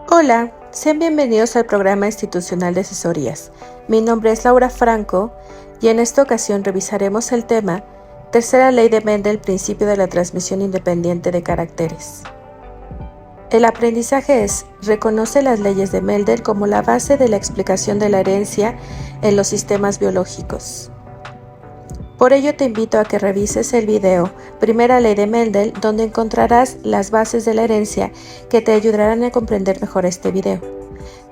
Hola, sean bienvenidos al programa institucional de asesorías. Mi nombre es Laura Franco y en esta ocasión revisaremos el tema Tercera ley de Mendel, principio de la transmisión independiente de caracteres. El aprendizaje reconoce las leyes de Mendel como la base de la explicación de la herencia en los sistemas biológicos. Por ello te invito a que revises el video Primera ley de Mendel, donde encontrarás las bases de la herencia que te ayudarán a comprender mejor este video.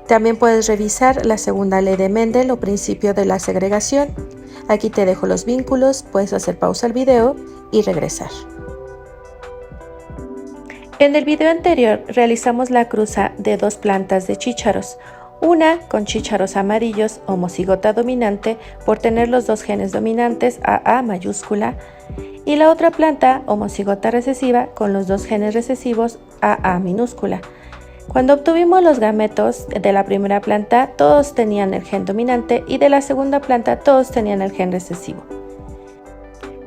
También puedes revisar la segunda ley de Mendel o principio de la segregación. Aquí te dejo los vínculos, puedes hacer pausa al video y regresar. En el video anterior realizamos la cruza de dos plantas de chícharos, una con chícharos amarillos homocigota dominante por tener los dos genes dominantes AA mayúscula y la otra planta homocigota recesiva con los dos genes recesivos AA minúscula. Cuando obtuvimos los gametos de la primera planta, todos tenían el gen dominante y de la segunda planta todos tenían el gen recesivo.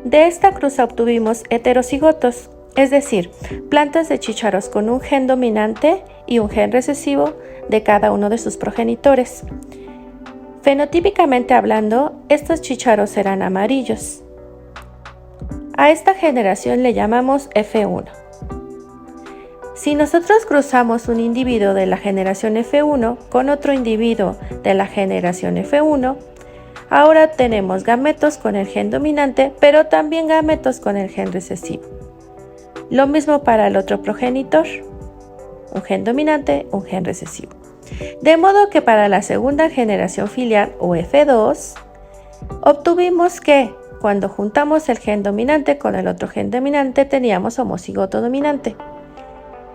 De esta cruza obtuvimos heterocigotos, es decir, plantas de chícharos con un gen dominante y un gen recesivo de cada uno de sus progenitores. Fenotípicamente hablando, estos chícharos eran amarillos. A esta generación le llamamos F1. Si nosotros cruzamos un individuo de la generación F1 con otro individuo de la generación F1, ahora tenemos gametos con el gen dominante, pero también gametos con el gen recesivo. Lo mismo para el otro progenitor, un gen dominante, un gen recesivo. De modo que para la segunda generación filial o F2, obtuvimos que cuando juntamos el gen dominante con el otro gen dominante teníamos homocigoto dominante.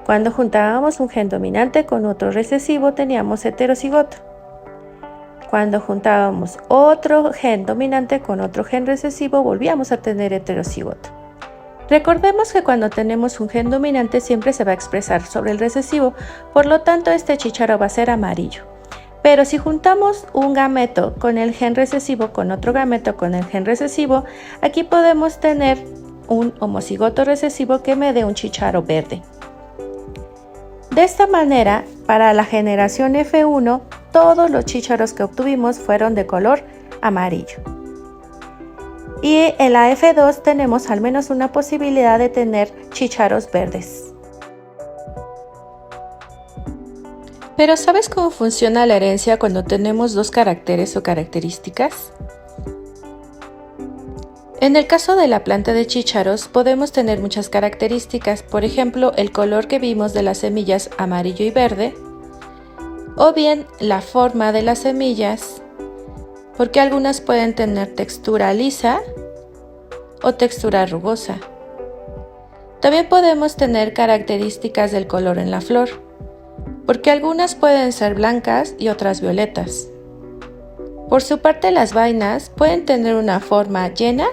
Cuando juntábamos un gen dominante con otro recesivo teníamos heterocigoto. Cuando juntábamos otro gen dominante con otro gen recesivo volvíamos a tener heterocigoto. Recordemos que cuando tenemos un gen dominante siempre se va a expresar sobre el recesivo, por lo tanto este chícharo va a ser amarillo. Pero si juntamos un gameto con el gen recesivo con otro gameto con el gen recesivo, aquí podemos tener un homocigoto recesivo que me dé un chícharo verde. De esta manera, para la generación F1, todos los chícharos que obtuvimos fueron de color amarillo. Y en la F2 tenemos al menos una posibilidad de tener chícharos verdes. Pero ¿sabes cómo funciona la herencia cuando tenemos dos caracteres o características? En el caso de la planta de chícharos podemos tener muchas características, por ejemplo el color que vimos de las semillas amarillo y verde, o bien la forma de las semillas, porque algunas pueden tener textura lisa o textura rugosa. También podemos tener características del color en la flor, porque algunas pueden ser blancas y otras violetas. Por su parte, las vainas pueden tener una forma llena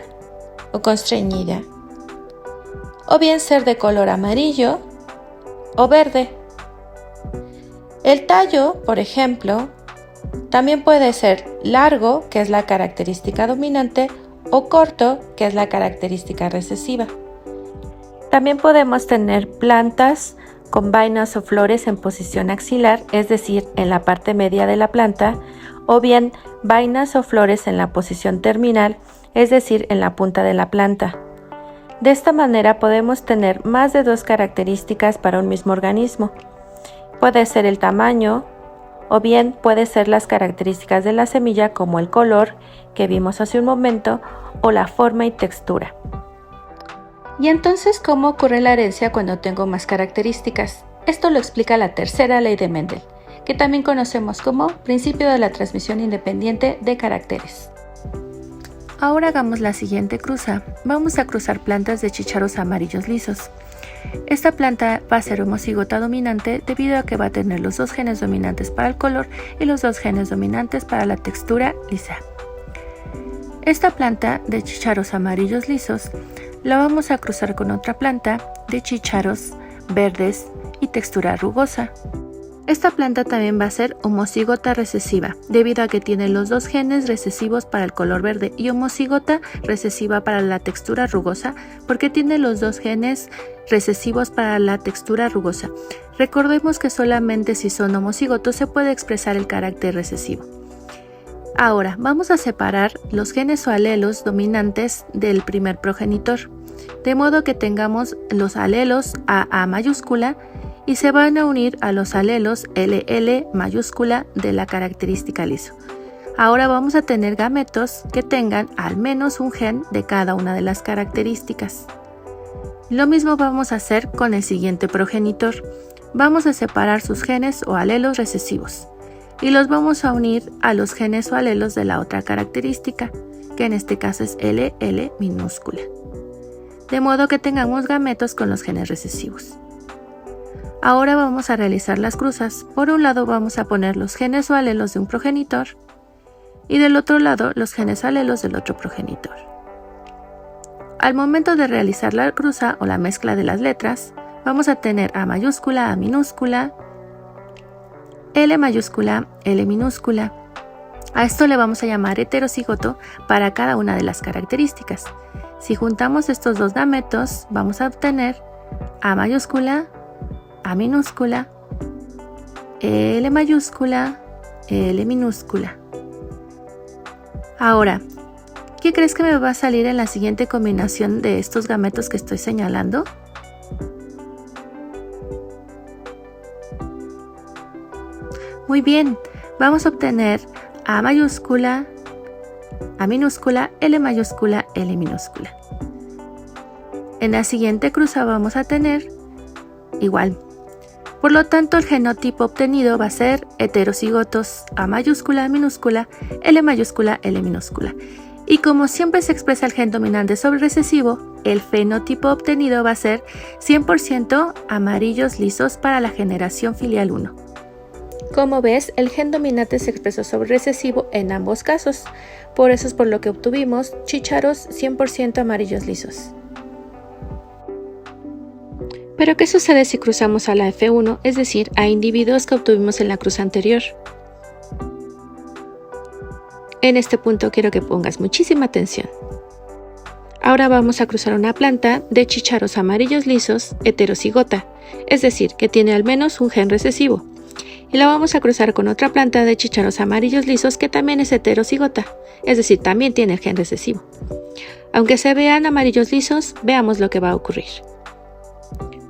o constreñida, o bien ser de color amarillo o verde. El tallo, por ejemplo, también puede ser largo, que es la característica dominante, o corto, que es la característica recesiva. También podemos tener plantas con vainas o flores en posición axilar, es decir, en la parte media de la planta, o bien vainas o flores en la posición terminal, es decir, en la punta de la planta. De esta manera podemos tener más de dos características para un mismo organismo. Puede ser el tamaño, o bien puede ser las características de la semilla como el color que vimos hace un momento o la forma y textura. ¿Y entonces cómo ocurre la herencia cuando tengo más características? Esto lo explica la tercera ley de Mendel, que también conocemos como principio de la transmisión independiente de caracteres. Ahora hagamos la siguiente cruza. Vamos a cruzar plantas de chícharos amarillos lisos. Esta planta va a ser homocigota dominante debido a que va a tener los dos genes dominantes para el color y los dos genes dominantes para la textura lisa. Esta planta de chícharos amarillos lisos la vamos a cruzar con otra planta de chícharos verdes y textura rugosa. Esta planta también va a ser homocigota recesiva, debido a que tiene los dos genes recesivos para el color verde y homocigota recesiva para la textura rugosa, porque tiene los dos genes recesivos para la textura rugosa. Recordemos que solamente si son homocigotos se puede expresar el carácter recesivo. Ahora vamos a separar los genes o alelos dominantes del primer progenitor, de modo que tengamos los alelos AA mayúscula y se van a unir a los alelos LL mayúscula de la característica liso. Ahora vamos a tener gametos que tengan al menos un gen de cada una de las características. Lo mismo vamos a hacer con el siguiente progenitor. Vamos a separar sus genes o alelos recesivos y los vamos a unir a los genes o alelos de la otra característica, que en este caso es LL minúscula, de modo que tengamos gametos con los genes recesivos. Ahora vamos a realizar las cruzas. Por un lado vamos a poner los genes o alelos de un progenitor y del otro lado los genes o alelos del otro progenitor. Al momento de realizar la cruza o la mezcla de las letras, vamos a tener A mayúscula, A minúscula, L mayúscula, L minúscula. A esto le vamos a llamar heterocigoto para cada una de las características. Si juntamos estos dos gametos, vamos a obtener A mayúscula, A minúscula, L mayúscula, L minúscula. Ahora, ¿qué crees que me va a salir en la siguiente combinación de estos gametos que estoy señalando? Muy bien, vamos a obtener A mayúscula, A minúscula, L mayúscula, L minúscula. En la siguiente cruza vamos a tener igual. Por lo tanto, el genotipo obtenido va a ser heterocigotos A mayúscula, A minúscula, L mayúscula, L minúscula. Y como siempre se expresa el gen dominante sobre recesivo, el fenotipo obtenido va a ser 100% amarillos lisos para la generación filial 1. Como ves, el gen dominante se expresó sobre recesivo en ambos casos, por eso es por lo que obtuvimos chícharos 100% amarillos lisos. Pero ¿qué sucede si cruzamos a la F1, es decir, a individuos que obtuvimos en la cruza anterior? En este punto quiero que pongas muchísima atención. Ahora vamos a cruzar una planta de chícharos amarillos lisos heterocigota, es decir, que tiene al menos un gen recesivo. Y la vamos a cruzar con otra planta de chícharos amarillos lisos que también es heterocigota, es decir, también tiene el gen recesivo. Aunque se vean amarillos lisos, veamos lo que va a ocurrir.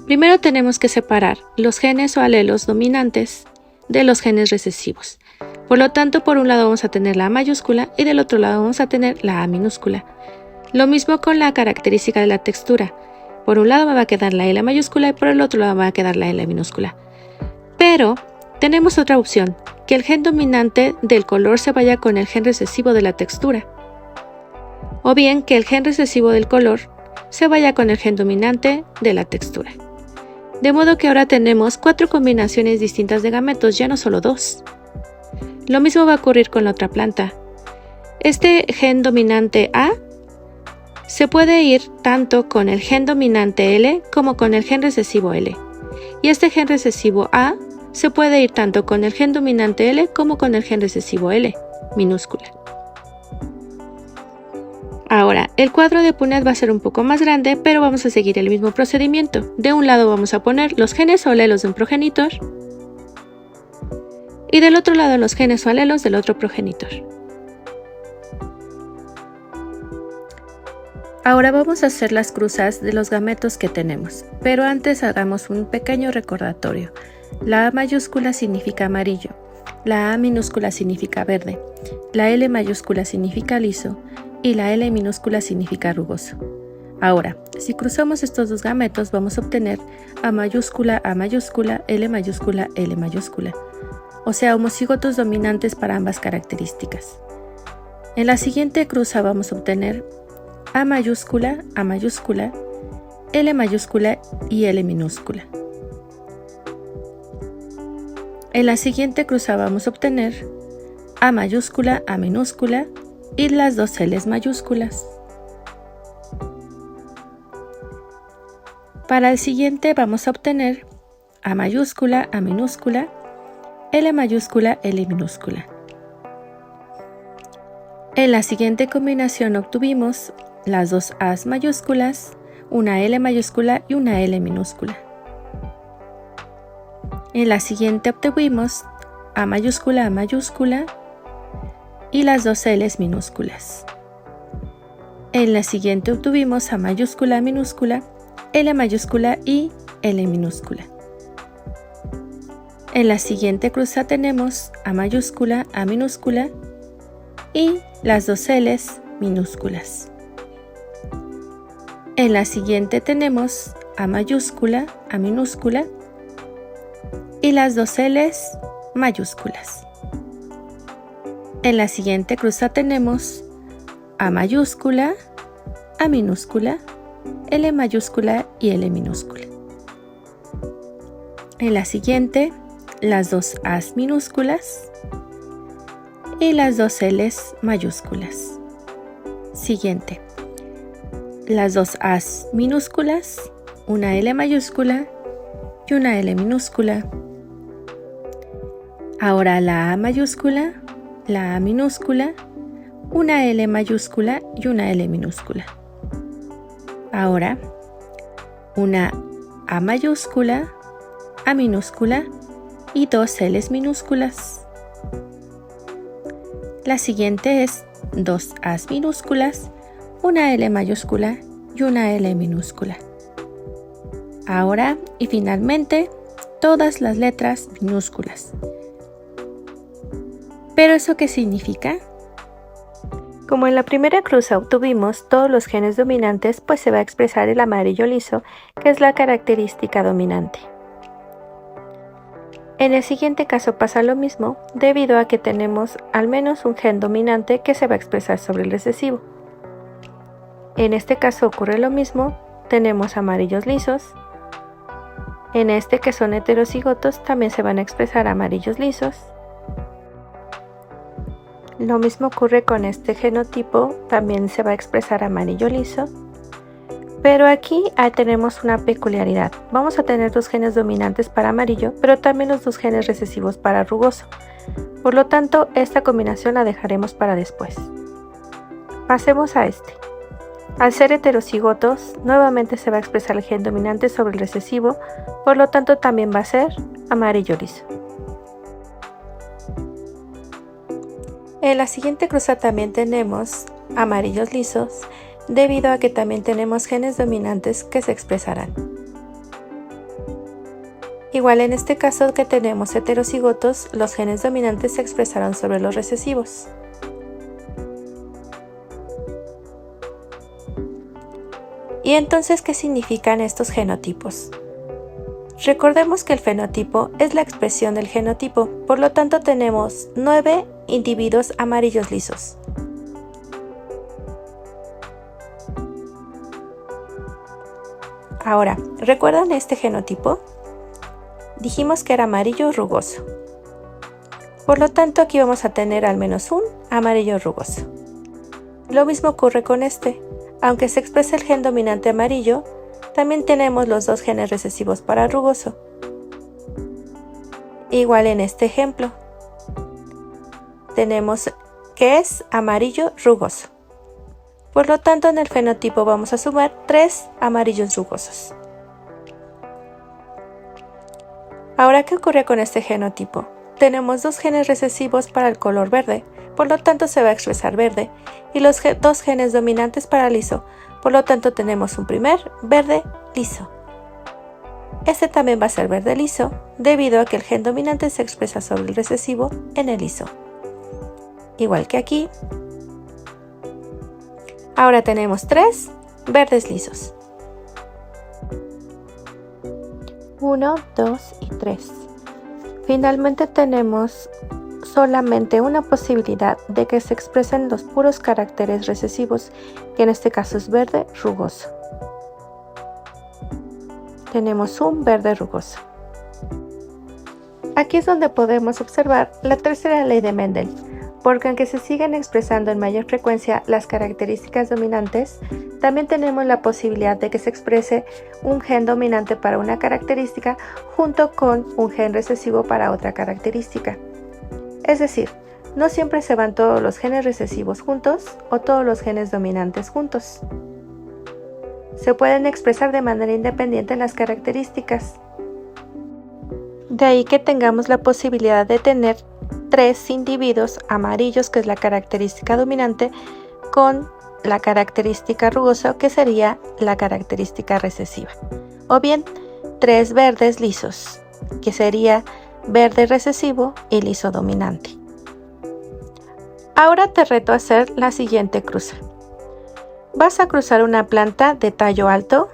Primero tenemos que separar los genes o alelos dominantes de los genes recesivos. Por lo tanto, por un lado vamos a tener la A mayúscula y del otro lado vamos a tener la A minúscula. Lo mismo con la característica de la textura. Por un lado me va a quedar la L mayúscula y por el otro lado me va a quedar la L minúscula. Pero tenemos otra opción, que el gen dominante del color se vaya con el gen recesivo de la textura. O bien que el gen recesivo del color se vaya con el gen dominante de la textura. De modo que ahora tenemos 4 combinaciones distintas de gametos, ya no solo 2. Lo mismo va a ocurrir con la otra planta. Este gen dominante A se puede ir tanto con el gen dominante L como con el gen recesivo L. Y este gen recesivo A se puede ir tanto con el gen dominante L como con el gen recesivo L, minúscula. Ahora, el cuadro de Punnett va a ser un poco más grande, pero vamos a seguir el mismo procedimiento. De un lado vamos a poner los genes o alelos de un progenitor y del otro lado los genes o alelos del otro progenitor. Ahora vamos a hacer las cruzas de los gametos que tenemos, pero antes hagamos un pequeño recordatorio. La A mayúscula significa amarillo, la A minúscula significa verde, la L mayúscula significa liso y la L minúscula significa rugoso. Ahora, si cruzamos estos dos gametos vamos a obtener A mayúscula, L mayúscula, L mayúscula, o sea, homocigotos dominantes para ambas características. En la siguiente cruza vamos a obtener A mayúscula, L mayúscula y L minúscula. En la siguiente cruza vamos a obtener A mayúscula, A minúscula y las dos L's mayúsculas. Para el siguiente vamos a obtener A mayúscula, A minúscula L mayúscula, L minúscula. En la siguiente combinación obtuvimos las dos A's mayúsculas, una L mayúscula y una L minúscula. En la siguiente obtuvimos A mayúscula y las dos L's minúsculas. En la siguiente obtuvimos A mayúscula, minúscula, L mayúscula y L minúscula. En la siguiente cruza tenemos A mayúscula, A minúscula y las dos L's minúsculas. En la siguiente tenemos A mayúscula, A minúscula y las dos L's mayúsculas. En la siguiente cruza tenemos A mayúscula, A minúscula, L mayúscula y L minúscula. En la siguiente, las dos A's minúsculas y las dos L's mayúsculas. Siguiente, las dos A's minúsculas, una L mayúscula y una L minúscula. Ahora la A mayúscula, la A minúscula, una L mayúscula y una L minúscula. Ahora una A mayúscula, A minúscula y dos L's minúsculas. La siguiente es dos A's minúsculas, una L mayúscula y una L minúscula. Ahora y finalmente todas las letras minúsculas. ¿Pero eso qué significa? Como en la primera cruza obtuvimos todos los genes dominantes, pues se va a expresar el amarillo liso, que es la característica dominante. En el siguiente caso pasa lo mismo, debido a que tenemos al menos un gen dominante que se va a expresar sobre el recesivo. En este caso ocurre lo mismo, tenemos amarillos lisos. En este, que son heterocigotos, también se van a expresar amarillos lisos. Lo mismo ocurre con este genotipo, también se va a expresar amarillo liso. Pero aquí tenemos una peculiaridad. Vamos a tener dos genes dominantes para amarillo, pero también los dos genes recesivos para rugoso. Por lo tanto, esta combinación la dejaremos para después. Pasemos a este. Al ser heterocigotos, nuevamente se va a expresar el gen dominante sobre el recesivo, por lo tanto también va a ser amarillo liso. En la siguiente cruza también tenemos amarillos lisos, debido a que también tenemos genes dominantes que se expresarán. Igual en este caso que tenemos heterocigotos, los genes dominantes se expresaron sobre los recesivos. ¿Y entonces qué significan estos genotipos? Recordemos que el fenotipo es la expresión del genotipo, por lo tanto tenemos 9 individuos amarillos lisos. Ahora, ¿recuerdan este genotipo? Dijimos que era amarillo rugoso. Por lo tanto, aquí vamos a tener al menos un amarillo rugoso. Lo mismo ocurre con este. Aunque se expresa el gen dominante amarillo, también tenemos los dos genes recesivos para rugoso. Igual en este ejemplo. Tenemos que es amarillo rugoso. Por lo tanto, en el fenotipo vamos a sumar 3 amarillos rugosos. Ahora, ¿qué ocurre con este genotipo? Tenemos dos genes recesivos para el color verde, por lo tanto se va a expresar verde, y los dos genes dominantes para liso, por lo tanto tenemos un primer verde liso. Este también va a ser verde liso, debido a que el gen dominante se expresa sobre el recesivo en el liso. Igual que aquí. Ahora tenemos 3 verdes lisos. 1, 2 y 3. Finalmente tenemos solamente una posibilidad de que se expresen los puros caracteres recesivos, que en este caso es verde rugoso. Tenemos un verde rugoso. Aquí es donde podemos observar la tercera ley de Mendel, porque aunque se siguen expresando en mayor frecuencia las características dominantes, también tenemos la posibilidad de que se exprese un gen dominante para una característica junto con un gen recesivo para otra característica. Es decir, no siempre se van todos los genes recesivos juntos o todos los genes dominantes juntos. Se pueden expresar de manera independiente las características. De ahí que tengamos la posibilidad de tener 3 individuos amarillos, que es la característica dominante, con la característica rugosa, que sería la característica recesiva. O bien 3 verdes lisos, que sería verde recesivo y liso dominante. Ahora te reto a hacer la siguiente cruza. Vas a cruzar una planta de tallo alto,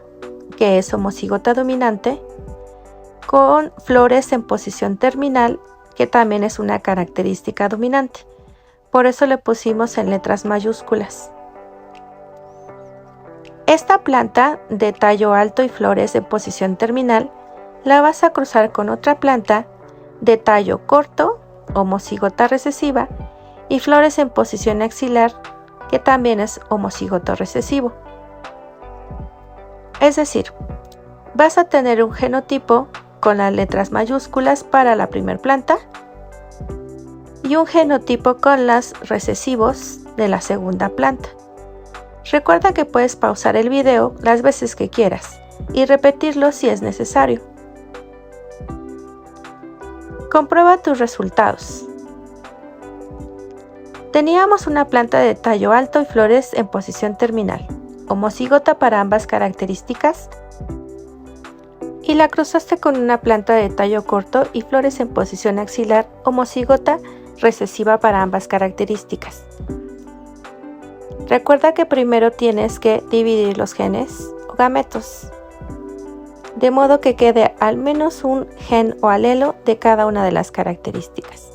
que es homocigota dominante, con flores en posición terminal, que también es una característica dominante. Por eso le pusimos en letras mayúsculas. Esta planta de tallo alto y flores en posición terminal la vas a cruzar con otra planta de tallo corto, homocigota recesiva, y flores en posición axilar, que también es homocigoto recesivo. Es decir, vas a tener un genotipo con las letras mayúsculas para la primera planta y un genotipo con los recesivos de la segunda planta. Recuerda que puedes pausar el video las veces que quieras y repetirlo si es necesario. Comprueba tus resultados. Teníamos una planta de tallo alto y flores en posición terminal, homocigota para ambas características, y la cruzaste con una planta de tallo corto y flores en posición axilar, homocigota recesiva para ambas características. Recuerda que primero tienes que dividir los genes o gametos, de modo que quede al menos un gen o alelo de cada una de las características.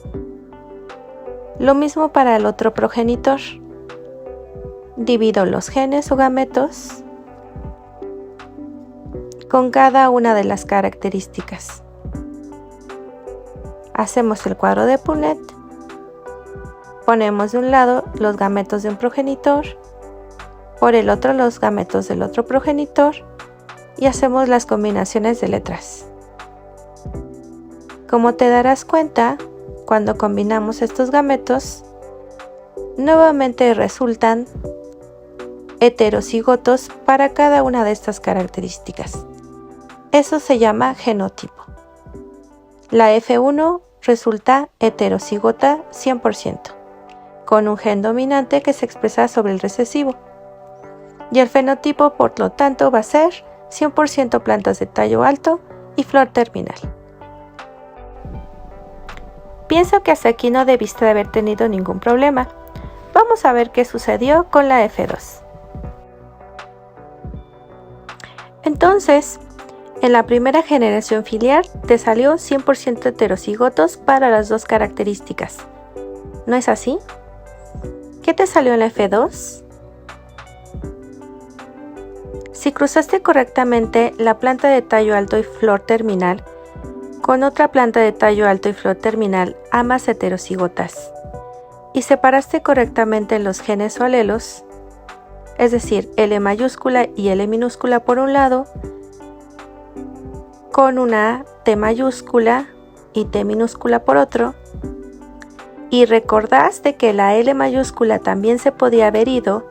Lo mismo para el otro progenitor. Divido los genes o gametos con cada una de las características. Hacemos el cuadro de Punnett. Ponemos de un lado los gametos de un progenitor, por el otro los gametos del otro progenitor, y hacemos las combinaciones de letras. Como te darás cuenta, cuando combinamos estos gametos, nuevamente resultan heterocigotos para cada una de estas características. Eso se llama genotipo. La F1 resulta heterocigota 100%, con un gen dominante que se expresa sobre el recesivo. Y el fenotipo, por lo tanto, va a ser 100% plantas de tallo alto y flor terminal. Pienso que hasta aquí no debiste de haber tenido ningún problema. Vamos a ver qué sucedió con la F2. Entonces, en la primera generación filial te salió 100% heterocigotos para las dos características. ¿No es así? ¿Qué te salió en la F2? Si cruzaste correctamente la planta de tallo alto y flor terminal con otra planta de tallo alto y flor terminal, ambas heterocigotas, y separaste correctamente los genes o alelos, es decir, L mayúscula y L minúscula por un lado, con una T mayúscula y T minúscula por otro, y recordaste que la L mayúscula también se podía haber ido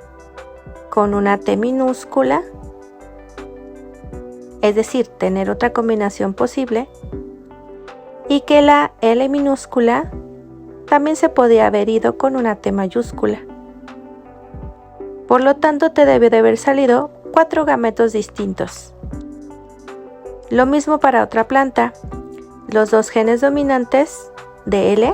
con una T minúscula, es decir, tener otra combinación posible, y que la L minúscula también se podía haber ido con una T mayúscula. Por lo tanto, te debe de haber salido 4 gametos distintos. Lo mismo para otra planta. Los dos genes dominantes de L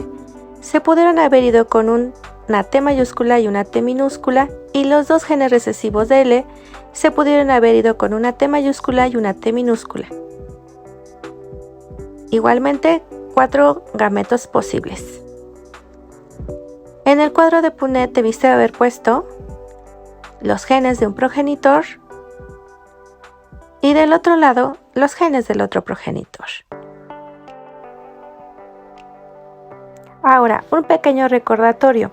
se pudieron haber ido con una T mayúscula y una T minúscula, y los dos genes recesivos de L se pudieron haber ido con una T mayúscula y una T minúscula. Igualmente, 4 gametos posibles. En el cuadro de Punnett debiste haber puesto los genes de un progenitor y del otro lado los genes del otro progenitor. Ahora, un pequeño recordatorio.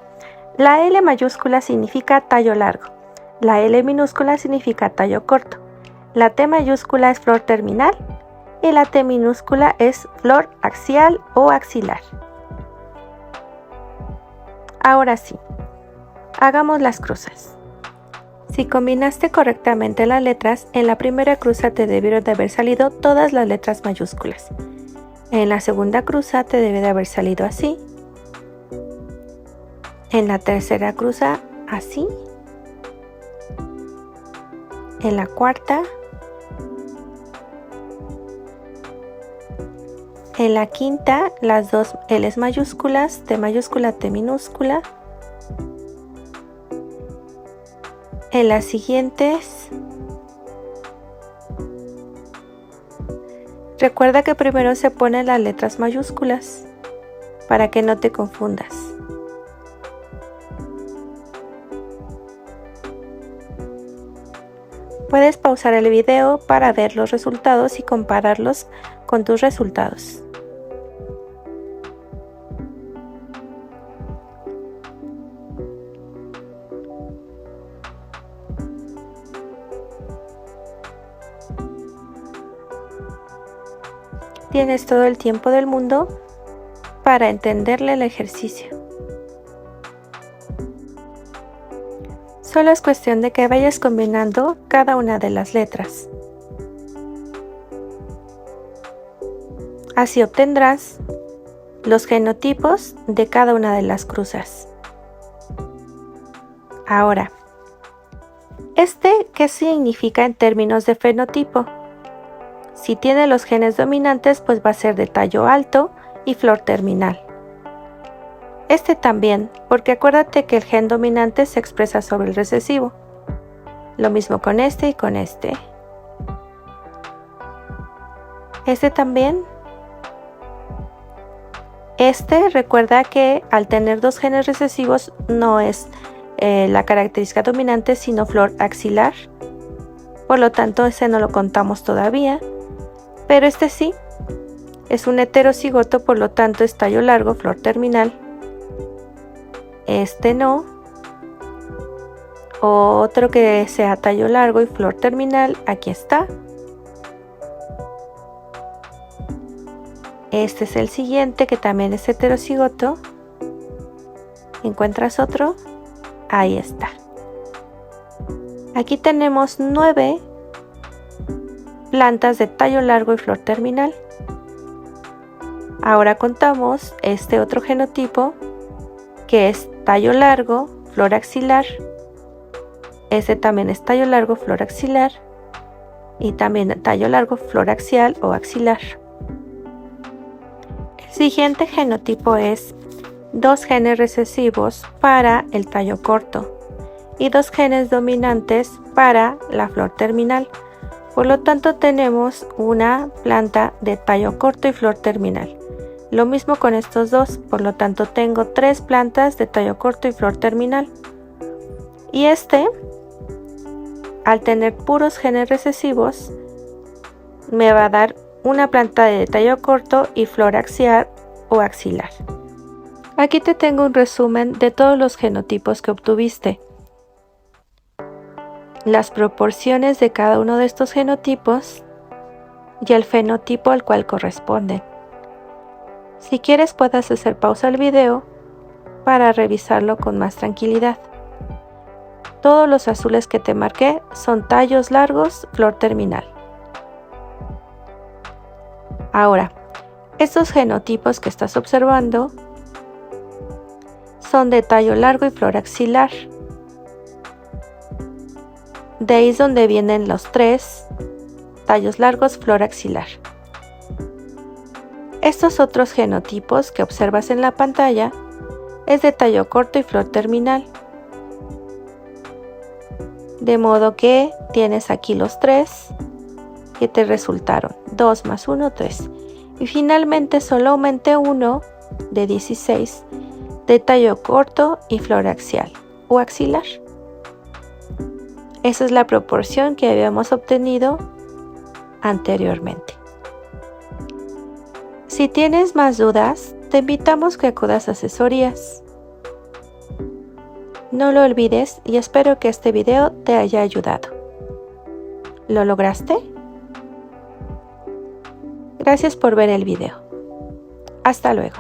La L mayúscula significa tallo largo. La L minúscula significa tallo corto, la T mayúscula es flor terminal y la T minúscula es flor axial o axilar. Ahora sí, hagamos las cruzas. Si combinaste correctamente las letras, en la primera cruza te debieron de haber salido todas las letras mayúsculas. En la segunda cruza te debe de haber salido así. En la tercera cruza así. En la cuarta. En la quinta, las dos L's mayúsculas, T mayúscula, T minúscula. En las siguientes, recuerda que primero se ponen las letras mayúsculas para que no te confundas. Puedes pausar el video para ver los resultados y compararlos con tus resultados. Tienes todo el tiempo del mundo para entenderle el ejercicio. Solo es cuestión de que vayas combinando cada una de las letras. Así obtendrás los genotipos de cada una de las cruzas. Ahora, ¿qué significa en términos de fenotipo? Si tiene los genes dominantes, pues va a ser de tallo alto y flor terminal. También, porque acuérdate que el gen dominante se expresa sobre el recesivo. Lo mismo con y con también. Recuerda que al tener dos genes recesivos no es la característica dominante, sino flor axilar. Por lo tanto, ese no lo contamos todavía. Pero sí, es un heterocigoto, por lo tanto es tallo largo, flor terminal. No. Otro que sea tallo largo y flor terminal, aquí está. Este es el siguiente, que también es heterocigoto. ¿Encuentras otro? Ahí está. Aquí tenemos 9 plantas de tallo largo y flor terminal. Ahora contamos otro genotipo, que es tallo largo, flor axilar. También es tallo largo, flor axilar. Y también tallo largo, flor axial o axilar. El siguiente genotipo es 2 genes recesivos para el tallo corto y 2 genes dominantes para la flor terminal. Por lo tanto, tenemos una planta de tallo corto y flor terminal. Lo mismo con estos dos, por lo tanto tengo 3 plantas de tallo corto y flor terminal. Y al tener puros genes recesivos, me va a dar una planta de tallo corto y flor axial o axilar. Aquí te tengo un resumen de todos los genotipos que obtuviste. Las proporciones de cada uno de estos genotipos y el fenotipo al cual corresponden. Si quieres, puedes hacer pausa al video para revisarlo con más tranquilidad. Todos los azules que te marqué son tallos largos, flor terminal. Ahora, estos genotipos que estás observando son de tallo largo y flor axilar. De ahí es donde vienen los 3 tallos largos, flor axilar. Estos otros genotipos que observas en la pantalla es de tallo corto y flor terminal. De modo que tienes aquí los 3 que te resultaron. 2 más 1, 3. Y finalmente solo aumenté uno de 16 de tallo corto y flor axial o axilar. Esa es la proporción que habíamos obtenido anteriormente. Si tienes más dudas, te invitamos que acudas a asesorías. No lo olvides y espero que este video te haya ayudado. ¿Lo lograste? Gracias por ver el video. Hasta luego.